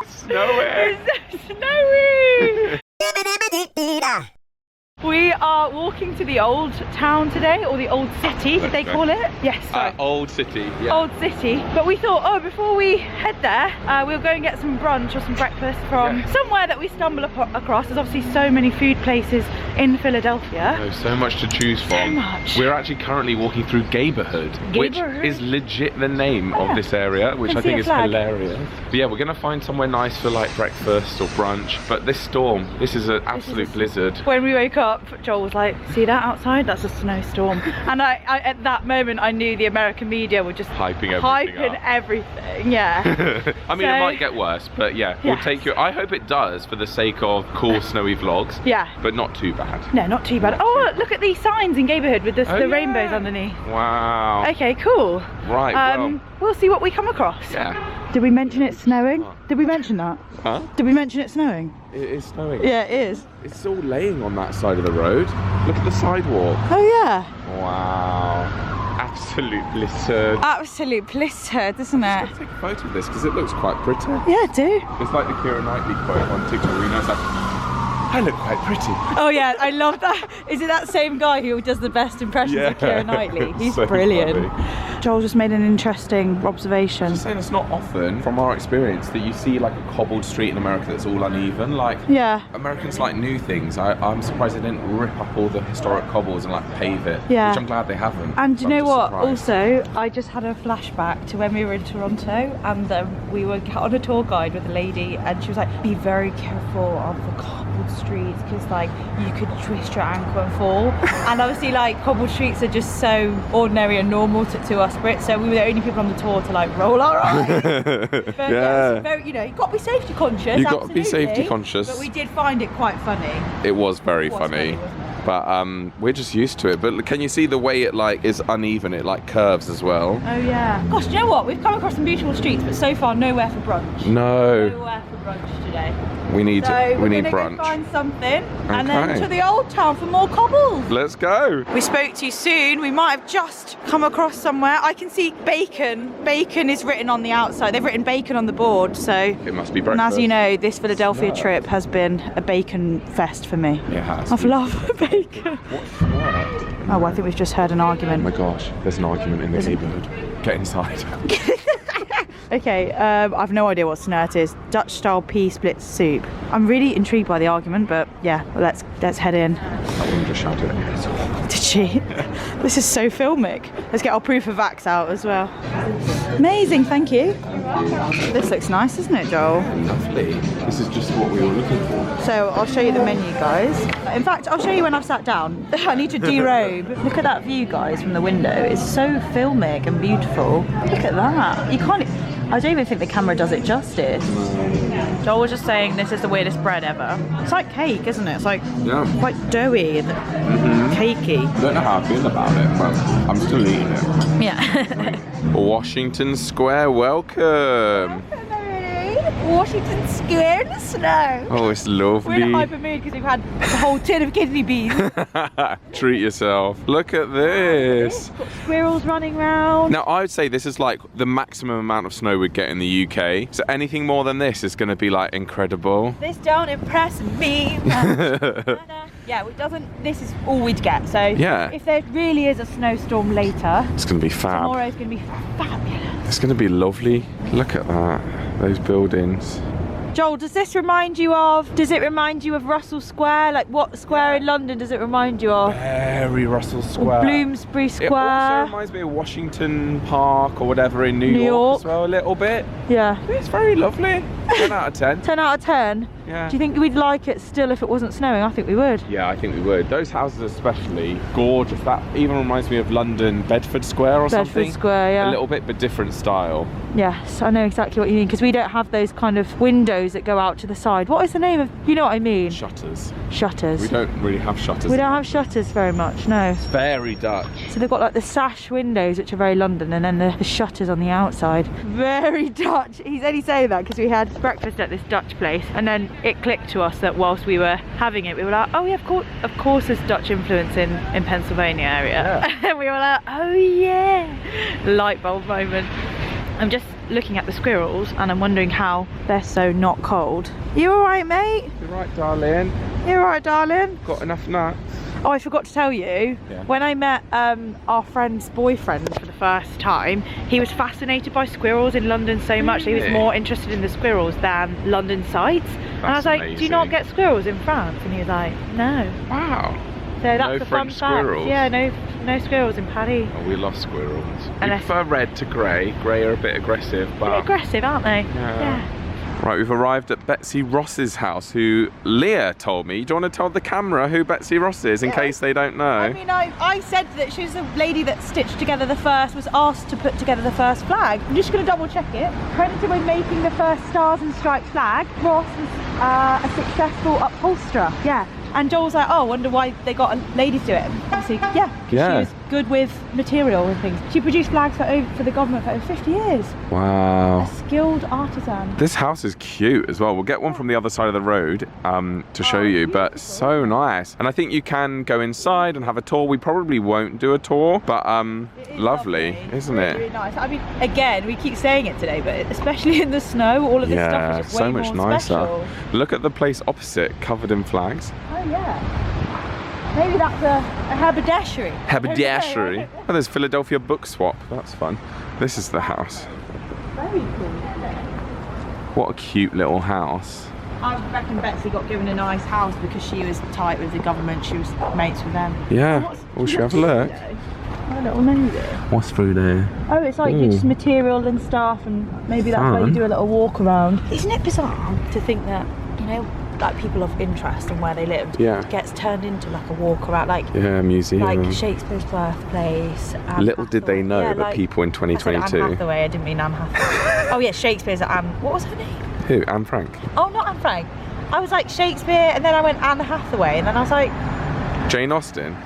snowy. Snowy. It's so snowy. We are walking to the old town today, or the old city, did they call it? Yes, sorry. Old city, yeah. Old city. But we thought, oh, before we head there, we'll go and get some brunch or some breakfast from somewhere that we stumble across. There's obviously so many food places in Philadelphia. There's so much to choose from. So much. We're actually currently walking through Gayborhood, which is legit the name of this area, which I think is hilarious. But yeah, we're going to find somewhere nice for like breakfast or brunch. But this storm, this is an absolute blizzard. When we woke up, Joel was like, see that outside? That's a snowstorm. And I at that moment, I knew the American media were just hyping everything. Yeah. I mean, it might get worse, but yeah, we'll take you. I hope it does for the sake of cool snowy vlogs. Yeah. But not too bad. No, not too bad. Oh, look at these signs in Gayborhood with the rainbows underneath. Wow. Okay, cool. Right, well. We'll see what we come across. Yeah. Did we mention it's snowing? Did we mention that? Huh? Did we mention it's snowing? It is snowing. Yeah, it is. It's all laying on that side of the road. Look at the sidewalk. Oh yeah. Wow. Absolute blizzard. Absolute blizzard, isn't it? I'm just going to take a photo of this because it looks quite pretty. Yeah, I do. It's like the Keira Knightley quote on TikTok where it's like, I look quite pretty. Oh yeah, I love that. Is it that same guy who does the best impressions of Keira Knightley? He's so brilliant. Funny. Joel just made an interesting observation. Just saying, it's not often, from our experience, that you see like a cobbled street in America that's all uneven. Like, Americans like new things. I'm surprised they didn't rip up all the historic cobbles and like pave it. Yeah. Which I'm glad they haven't. And do you know what? Surprised. Also, I just had a flashback to when we were in Toronto, and we were on a tour guide with a lady, and she was like, "Be very careful of the cobbled streets because like you could twist your ankle and fall." And obviously, like cobbled streets are just so ordinary and normal to us Brits, so we were the only people on the tour to like roll our eyes. But yeah, very, you know, you've got to be safety conscious. You've got to be safety conscious. But we did find it quite funny. It was very funny. But we're just used to it. But can you see the way it like is uneven? It like curves as well. Oh yeah. Gosh, do you know what? We've come across some beautiful streets, but so far nowhere for brunch. No. Nowhere for brunch today. We need brunch. We're gonna go find something, and then to the old town for more cobbles. Let's go. We spoke too soon. We might have just come across somewhere. I can see bacon. Bacon is written on the outside. They've written bacon on the board, so it must be breakfast. And as you know, this Philadelphia trip has been a bacon fest for me. It has. I've loved bacon. What's that? Oh, well, I think we've just heard an argument. Oh my gosh, there's an argument in the neighbourhood. Get inside. Okay, I've no idea what snert is. Dutch style pea split soup. I'm really intrigued by the argument, but yeah, let's head in. That woman just shouted at me. Did she? This is so filmic. Let's get our proof of vax out as well. Amazing, thank you. This looks nice, isn't it, Joel? Lovely. This is just what we were looking for. So I'll show you the menu, guys. In fact, I'll show you when I've sat down. I need to derobe. Look at that view, guys, from the window. It's so filmic and beautiful. Look at that. You can't. I don't even think the camera does it justice. Joel was just saying this is the weirdest bread ever. It's like cake, isn't it? It's like quite doughy and cakey. I don't know how I feel about it, but I'm still eating it. Yeah. Washington Square, welcome. Washington Square in the snow. Oh, it's lovely. We're in a hyper mood because we've had a whole tin of kidney beans. Treat yourself. Look at this. Got squirrels running around. Now, I would say this is like the maximum amount of snow we'd get in the UK. So anything more than this is going to be like incredible. This don't impress me. Yeah, it doesn't. This is all we'd get. So if there really is a snowstorm later, it's going to be fab. Tomorrow's going to be fabulous. It's going to be lovely. Look at that. Those buildings. Joel, does it remind you of Russell Square? Like what square in London does it remind you of? Very Russell Square. Or Bloomsbury Square. It also reminds me of Washington Park or whatever in New York as well, a little bit. Yeah. It's very lovely. 10 out of 10. 10 out of 10? Yeah. Do you think we'd like it still if it wasn't snowing? I think we would. Yeah, I think we would. Those houses especially, gorgeous. That even reminds me of London Bedford Square or something. Bedford Square, yeah. A little bit, but different style. Yes, I know exactly what you mean, because we don't have those kind of windows that go out to the side. What is the name of, you know what I mean? Shutters. Shutters. We don't really have shutters. We don't have shutters very much, no. It's very Dutch. So they've got like the sash windows, which are very London, and then the shutters on the outside. Very Dutch. He's only saying that because we had breakfast at this Dutch place, and then it clicked to us that whilst we were having it, we were like, oh yeah, of course there's Dutch influence in Pennsylvania area. Yeah. And we were like, oh yeah. Light bulb moment. I'm just looking at the squirrels and I'm wondering how they're so not cold. You alright, mate? You're right, darling. You alright, darling? Got enough nuts? Oh, I forgot to tell you, when I met our friend's boyfriend for the first time, he was fascinated by squirrels in London so much that he was more interested in the squirrels than London sights. And I was like, amazing. do you not get squirrels in France? And he was like, no. Wow. So that's No the French fun fact. squirrels? Yeah, no squirrels in Paris. Oh, we love squirrels. We Unless- prefer red to grey. Grey are a bit aggressive, but... They're aggressive, aren't they? Yeah. Right, we've arrived at Betsy Ross's house, who Leah told me. Do you want to tell the camera who Betsy Ross is, in case they don't know? I mean, I said that she was the lady that stitched together was asked to put together the first flag. I'm just going to double check it. Credited with making the first Stars and Stripes flag, Ross was a successful upholsterer. Yeah. And Joel was like, oh, I wonder why they got a lady to do it. Obviously, yeah, because she was good with material and things. She produced flags for the government for over 50 years. Wow. A skilled artisan. This house is cute as well. We'll get one from the other side of the road to show you, but so nice. And I think you can go inside and have a tour. We probably won't do a tour, but lovely, isn't it? Really nice. I mean, again, we keep saying it today, but especially in the snow, all of this stuff is just way so much more nicer. special. Look at the place opposite, covered in flags. Oh yeah. Maybe that's a haberdashery. Haberdashery. Oh, there's Philadelphia Book Swap. That's fun. This is the house. Very cool, isn't it? What a cute little house. I reckon Betsy got given a nice house because she was tight with the government. She was mates with them. Yeah. Well, should we have a look? I don't know there. What's through there? Oh, it's like just material and stuff, and maybe that's why you do a little walk around. Isn't it bizarre to think that, you know, like people of interest and where they lived gets turned into like a walk around, like museum, like Shakespeare's birthplace. Little did they know that like, people in 2022. I said Anne Hathaway. I didn't mean Anne Hathaway. Oh yeah, Shakespeare's Anne. What was her name? Who? Anne Frank. Oh, not Anne Frank. I was like Shakespeare, and then I went Anne Hathaway, and then I was like Jane Austen.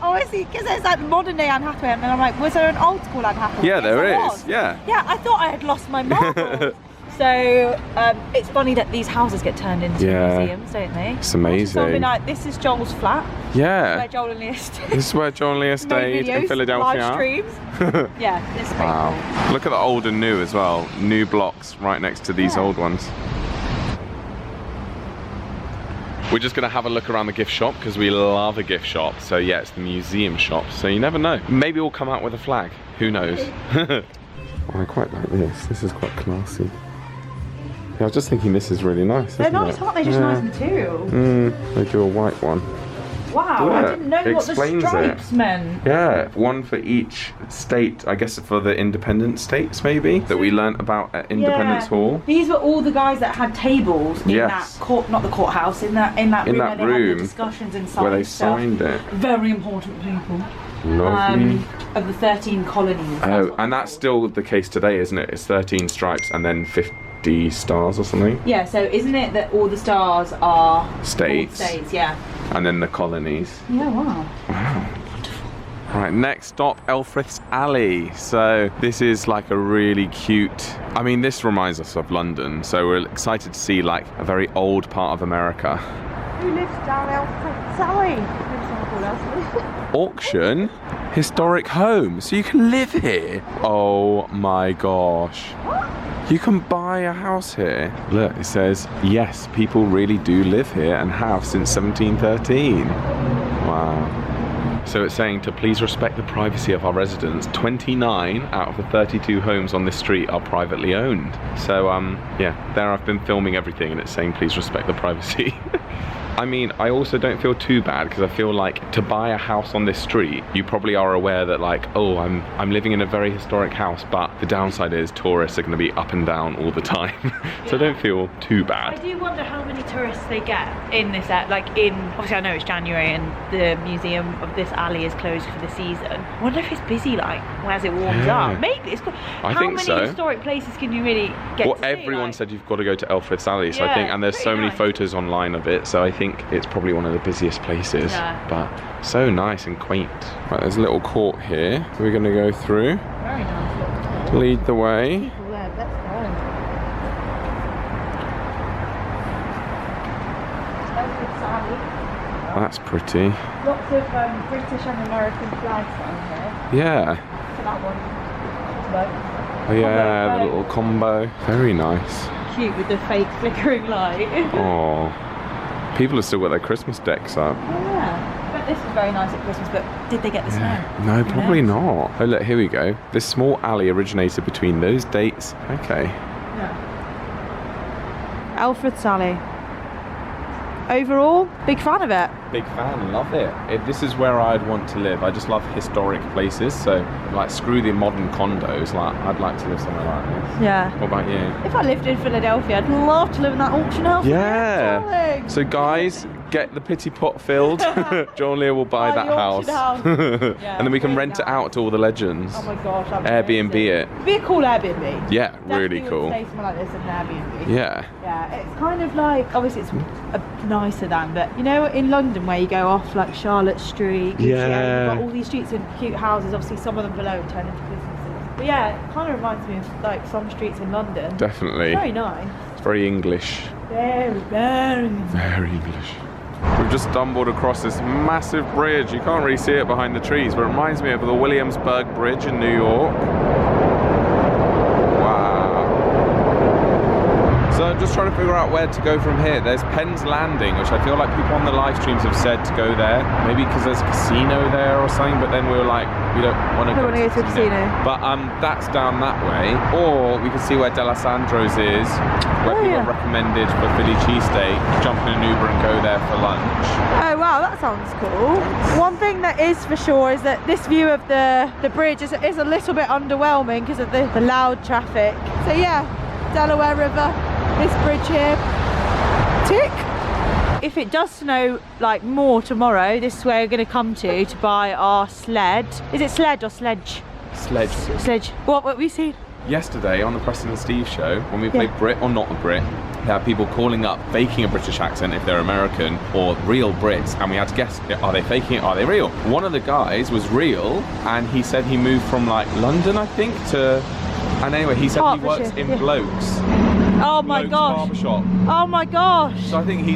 Obviously, because there's like modern day Anne Hathaway, and then I'm like, was there an old school Anne Hathaway? Yeah, there is. Was. Yeah. Yeah, I thought I had lost my marbles. So it's funny that these houses get turned into museums, don't they? It's amazing. Something like, this is Joel's flat. Yeah. Where Joel Lia stayed. This is where Joel Lia stayed in Philadelphia. Live streams. Yeah, this is Wow. Look at the old and new as well. New blocks right next to these old ones. We're just going to have a look around the gift shop because we love a gift shop. So yeah, it's the museum shop. So you never know. Maybe we'll come out with a flag. Who knows? I quite like this. This is quite classy. Yeah, I was just thinking this is really nice. They're nice, aren't they? Just nice material. They do a white one. Wow, Yeah, I didn't know what the stripes meant. Yeah, one for each state, I guess for the independent states maybe, that we learnt about at Independence Hall. These were all the guys that had tables in that court, not the courthouse, in that room where they had the discussions and signed where they stuff. signed it. Very important people. Lovely. Of the 13 colonies. Oh, and that's still the case today, isn't it? It's 13 stripes and then 50 stars or something. Yeah, so isn't it that all the stars are states? States, yeah. And then the colonies. Yeah, wow. Wow. Right, next stop, Elfreth's Alley. So this is like a really cute, I mean, this reminds us of London. So we're excited to see like a very old part of America. Who lives down Elfreth's Alley? Auction, historic home. So you can live here. Oh my gosh. You can buy a house here. Look, it says, yes, people really do live here and have since 1713. Wow. So it's saying to please respect the privacy of our residents. 29 out of the 32 homes on this street are privately owned. So yeah, there I've been filming everything and it's saying please respect the privacy. I mean, I also don't feel too bad because I feel like to buy a house on this street, you probably are aware that like, oh, I'm living in a very historic house, but the downside is tourists are going to be up and down all the time. So I don't feel too bad. I do wonder how many tourists they get in this, obviously I know it's January and the museum of this alley is closed for the season. I wonder if it's busy like as it warms up. Maybe it's good. I think so. How many historic places can you really get to see? Everyone said you've got to go to Elfreth's Alley, so I think, and there's so many photos online of it, so I think it's probably one of the busiest places, but so nice and quaint. Right, there's a little court here we're going to go through. Very nice. Lead the way. People there, let's go. Elfreth's Alley. That's pretty. Lots of British and American flags on here. Yeah. So that one. Oh yeah, the little combo. Very nice. Cute with the fake flickering light. Oh, people have still got their Christmas decks up. Oh yeah. I bet this is very nice at Christmas, but did they get the snow? No, probably not. Oh look, here we go. This small alley originated between those dates. Okay. Yeah. Elfreths alley. Overall, big fan of it. Big fan, love it. This is where I'd want to live. I just love historic places, so like screw the modern condos. Like I'd like to live somewhere like this. Yeah. What about you? If I lived in Philadelphia, I'd love to live in that auction house. Yeah. So guys, get the pity pot filled. Joel Lia will buy that house. Yeah, and then we can rent it out to all the legends. Oh my gosh, Airbnb it. It'd be a cool Airbnb. Yeah, Definitely really cool. Would stay somewhere like this in an Airbnb. Yeah. Yeah, it's kind of like, obviously it's nicer than, but you know in London where you go off like Charlotte Street, yeah, you've got all these streets and cute houses, obviously some of them below turn into businesses. But yeah, it kind of reminds me of like some streets in London. Definitely. It's very nice. It's very English. Very English. We've just stumbled across this massive bridge. You can't really see it behind the trees, but it reminds me of the Williamsburg Bridge in New York. So I'm just trying to figure out where to go from here. There's Penn's Landing, which I feel like people on the live streams have said to go there. Maybe because there's a casino there or something, but then we were like, we don't want to go to a casino. But that's down that way. Or we can see where D'Alessandro's is, where people have recommended for Philly cheesesteak, jump in an Uber and go there for lunch. Oh wow, that sounds cool. One thing that is for sure is that this view of the bridge is a little bit underwhelming because of the loud traffic. So yeah, Delaware River. This bridge here, tick. If it does snow like more tomorrow, this is where we're going to come to buy our sled. Is it sled or sledge? Sledge. Sledge. What we see? Yesterday on the Preston and Steve show, when we played Brit or not a Brit, there are people calling up faking a British accent if they're American or real Brits, and we had to guess, are they faking it, are they real? One of the guys was real, and he said he moved from like London, I think, to... And anyway, he said he works in Blokes. Oh my gosh. Barbershop. Oh my gosh. So I think he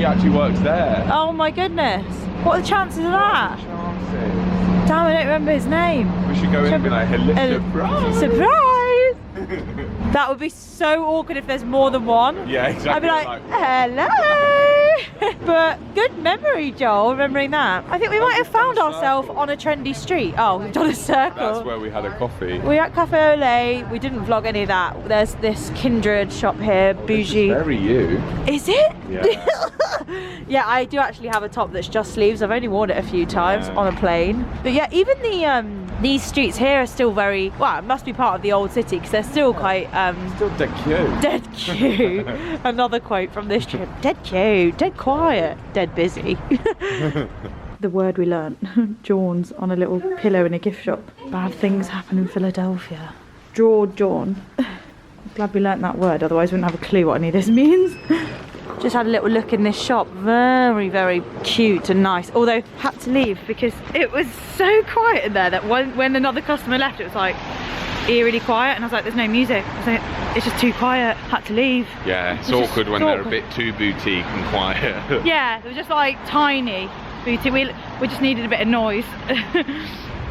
actually works there. Oh my goodness. What are the chances of that? Damn, I don't remember his name. We should go in and be like, hello, surprise. Surprise! That would be so awkward if there's more than one. Yeah, exactly. I'd be like, hello! But good memory, Joel, remembering that. I think we might have found ourselves on a trendy street. Oh, we've done a circle. That's where we had a coffee. We're at Cafe Olé. We didn't vlog any of that. There's this Kindred shop here, bougie. This is very you. Is it? Yeah. Yeah, I do actually have a top that's just sleeves. I've only worn it a few times on a plane. But yeah, even these streets here are still very, well, it must be part of the old city because they're still quite still dead cute. Dead cute. Another quote from this trip. Dead cute, dead quiet, dead busy. The word we learnt. Jawns on a little pillow in a gift shop. Bad things happen in Philadelphia. Jawn. I'm glad we learnt that word, otherwise we wouldn't have a clue what any of this means. Just had a little look in this shop. Very, very cute and nice. Although, had to leave because it was so quiet in there that when another customer left, it was like eerily quiet. And I was like, there's no music. I was like, it's just too quiet. Had to leave. Yeah, it's awkward when they're a bit too boutique and quiet. Yeah, it was just like tiny boutique. We just needed a bit of noise.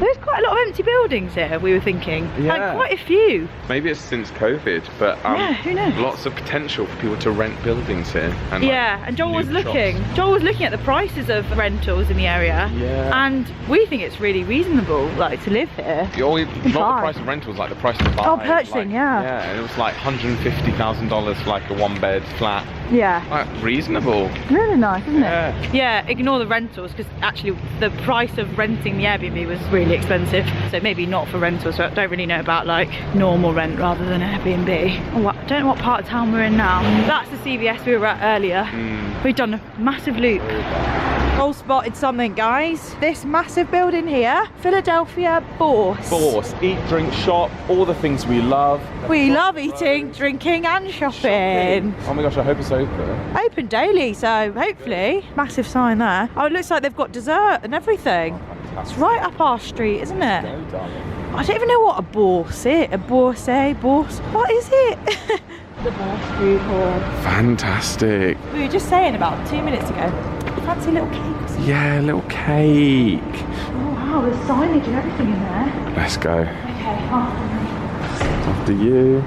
There's quite a lot of empty buildings here, we were thinking. Yeah. Like quite a few. Maybe it's since COVID, but yeah, who knows? Lots of potential for people to rent buildings here. And and Joel was looking. Joel was looking at the prices of rentals in the area. Yeah. And we think it's really reasonable, like, to live here. Not the price of rentals, like the price to buy. Oh, purchasing, yeah. Yeah, and it was like $150,000 for like a one-bed flat. Yeah. Like, reasonable. Really nice, isn't it? Yeah, ignore the rentals, because actually the price of renting the Airbnb was really expensive. So maybe not for rentals, so I don't really know about like normal rent rather than Airbnb. Oh, I don't know what part of town we're in now. That's the CVS we were at earlier. We've done a massive loop. All spotted something, guys. This massive building here, Philadelphia Bourse. Bourse, eat, drink, shop, all the things we love. We love eating, drinking and shopping. Oh my gosh, I hope it's open. Open daily, so hopefully. Massive sign there. Oh, it looks like they've got dessert and everything. It's right up our street, isn't it? Go, darling. I don't even know what a bourse is. A bourse? What is it? The Bourse food hall. Fantastic. We were just saying about 2 minutes ago. Fancy little cakes. Yeah, little cake. Oh wow, there's signage and everything in there. Let's go. Okay, after me. Do you?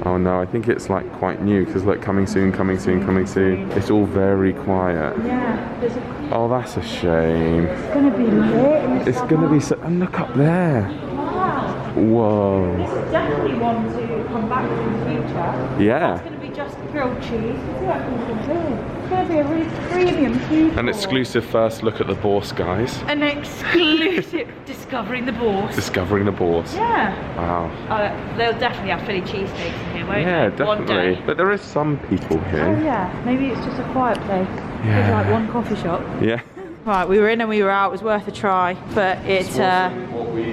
Oh no, I think it's like quite new because look, coming soon, coming soon, coming soon. It's all very quiet. Yeah. Oh, that's a shame. It's going to be lit. It's going to be so... And look up there. Wow. Whoa. This is definitely one to come back to in the future. Yeah. It's going to be just grilled cheese. See what comes in. It's going to be a really premium food. An exclusive first look at the Bourse, guys. An exclusive discovering the Bourse. Discovering the Bourse. Yeah. Wow. They'll definitely have Philly cheesesteaks in here, won't Yeah, they? One definitely. day. But there is some people here. Oh yeah, maybe it's just a quiet place. Yeah. It's like one coffee shop. Yeah. Right, we were in and we were out. It was worth a try, but it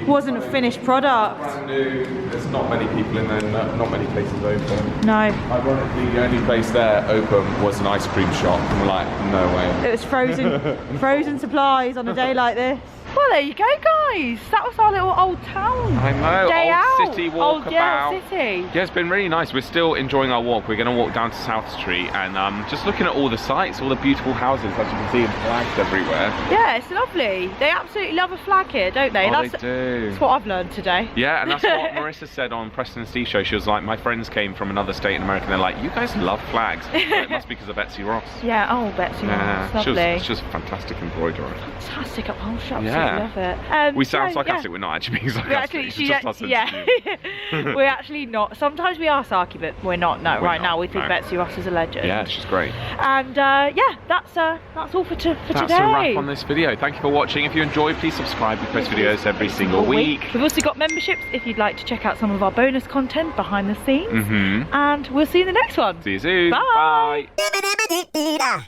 wasn't a finished product. Brand new. There's not many people in there. Not many places open. No. Ironically, the only place there open was an ice cream shop. And we're like, no way. It was frozen supplies on a day like this. Well, there you go, guys. That was our little old town. I know. Day old out. city walk Old about. City. Yeah, it's been really nice. We're still enjoying our walk. We're going to walk down to South Street and just looking at all the sights, all the beautiful houses, as you can see, and flags everywhere. Yeah, it's lovely. They absolutely love a flag here, don't they? Oh, they do. That's what I've learned today. Yeah, and that's what Marissa said on Preston C Show. She was like, my friends came from another state in America and they're like, you guys love flags. Well, it must be because of Betsy Ross. Yeah, oh, Betsy Ross. Lovely. It's just fantastic embroidery. Fantastic. Oh, she absolutely Yeah. love it. We sound so, sarcastic, yeah. we're not actually being sarcastic. Actually, it's just us and you. We're actually not. Sometimes we are sarky, but we're not. No, We're right not, now we think no. Betsy Ross is a legend. Yeah, she's great. And yeah, that's all for today. That's a wrap on this video. Thank you for watching. If you enjoyed, please subscribe. We post videos every single week. We've also got memberships if you'd like to check out some of our bonus content behind the scenes. And we'll see you in the next one. See you soon. Bye. Bye.